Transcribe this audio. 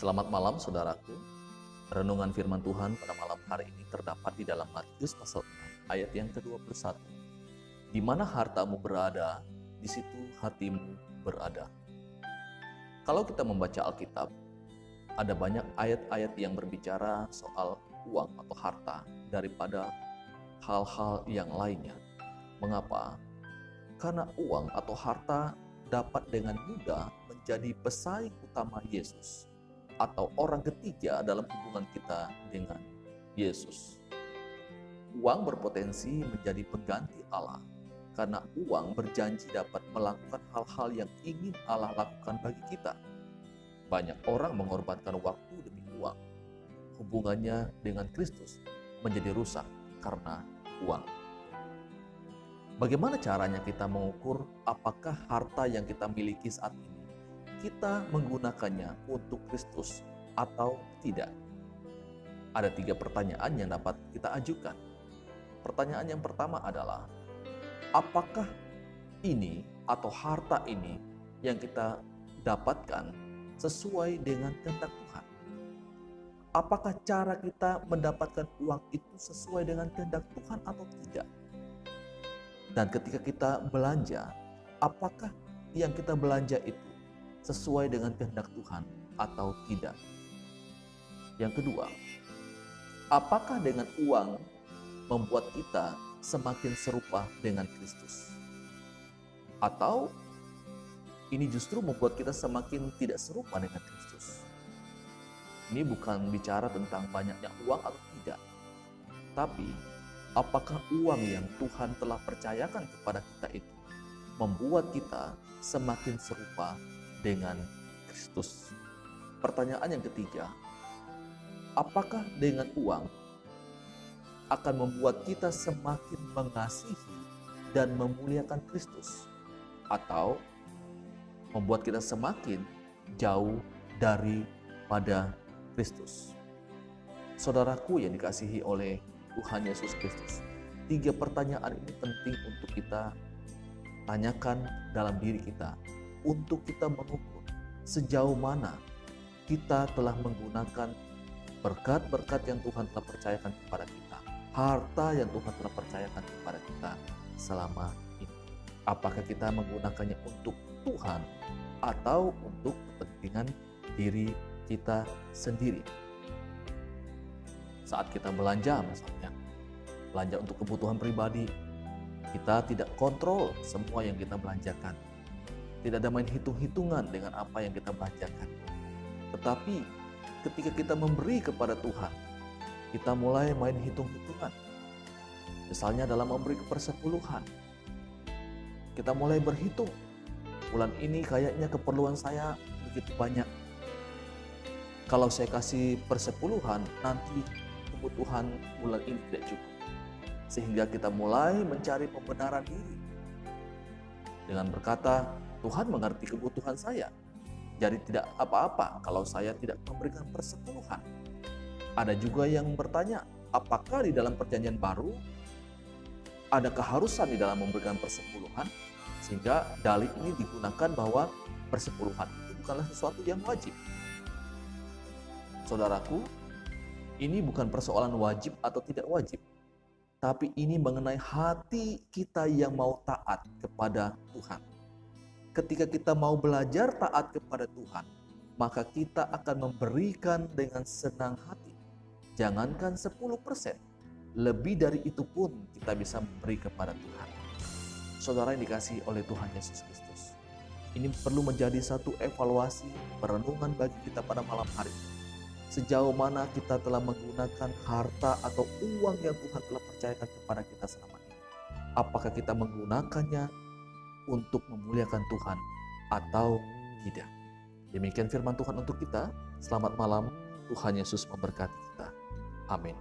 Selamat malam saudaraku. Renungan firman Tuhan pada malam hari ini terdapat di dalam Matius pasal 6 ayat yang ke-21. Di mana hartamu berada, di situ hatimu berada. Kalau kita membaca Alkitab, ada banyak ayat-ayat yang berbicara soal uang atau harta daripada hal-hal yang lainnya. Mengapa? Karena uang atau harta dapat dengan mudah menjadi pesaing utama Yesus atau orang ketiga dalam hubungan kita dengan Yesus. Uang berpotensi menjadi pengganti Allah karena uang berjanji dapat melakukan hal-hal yang ingin Allah lakukan bagi kita. Banyak orang mengorbankan waktu demi uang. Hubungannya dengan Kristus menjadi rusak karena uang. Bagaimana caranya kita mengukur apakah harta yang kita miliki saat ini kita menggunakannya untuk Kristus atau tidak? Ada 3 pertanyaan yang dapat kita ajukan. Pertanyaan yang pertama adalah, apakah ini atau harta ini yang kita dapatkan sesuai dengan kehendak Tuhan? Apakah cara kita mendapatkan uang itu sesuai dengan kehendak Tuhan atau tidak? Dan ketika kita belanja, apakah yang kita belanja itu sesuai dengan kehendak Tuhan atau tidak? Yang kedua, apakah dengan uang membuat kita semakin serupa dengan Kristus? Atau ini justru membuat kita semakin tidak serupa dengan Kristus? Ini bukan bicara tentang banyaknya uang atau tidak, tapi apakah uang yang Tuhan telah percayakan kepada kita itu membuat kita semakin serupa dengan Kristus? Pertanyaan yang ketiga, apakah dengan uang akan membuat kita semakin mengasihi dan memuliakan Kristus, atau membuat kita semakin jauh daripada Kristus? Saudaraku yang dikasihi oleh Tuhan Yesus Kristus, 3 pertanyaan ini penting untuk kita tanyakan dalam diri kita, untuk kita mengukur sejauh mana kita telah menggunakan berkat-berkat yang Tuhan telah percayakan kepada kita, harta yang Tuhan telah percayakan kepada kita selama ini. Apakah kita menggunakannya untuk Tuhan atau untuk kepentingan diri kita sendiri? Saat kita belanja misalnya, belanja untuk kebutuhan pribadi, kita tidak kontrol semua yang kita belanjakan. Tidak ada main hitung-hitungan dengan apa yang kita belanjakan. Tetapi ketika kita memberi kepada Tuhan, kita mulai main hitung-hitungan. Misalnya dalam memberi persepuluhan, kita mulai berhitung, bulan ini kayaknya keperluan saya begitu banyak. Kalau saya kasih persepuluhan, nanti kebutuhan bulan ini tidak cukup. Sehingga kita mulai mencari pembenaran diri dengan berkata, Tuhan mengerti kebutuhan saya, jadi tidak apa-apa kalau saya tidak memberikan persepuluhan. Ada juga yang bertanya, apakah di dalam perjanjian baru ada keharusan di dalam memberikan persepuluhan, sehingga dalil ini digunakan bahwa persepuluhan itu bukanlah sesuatu yang wajib. Saudaraku, ini bukan persoalan wajib atau tidak wajib, tapi ini mengenai hati kita yang mau taat kepada Tuhan. Ketika kita mau belajar taat kepada Tuhan, maka kita akan memberikan dengan senang hati. Jangankan 10%, lebih dari itu pun kita bisa memberi kepada Tuhan. Saudara yang dikasihi oleh Tuhan Yesus Kristus, ini perlu menjadi satu evaluasi perenungan bagi kita pada malam hari ini. Sejauh mana kita telah menggunakan harta atau uang yang Tuhan telah percayakan kepada kita selama ini. Apakah kita menggunakannya untuk memuliakan Tuhan atau tidak? Demikian firman Tuhan untuk kita. Selamat malam, Tuhan Yesus memberkati kita. Amin.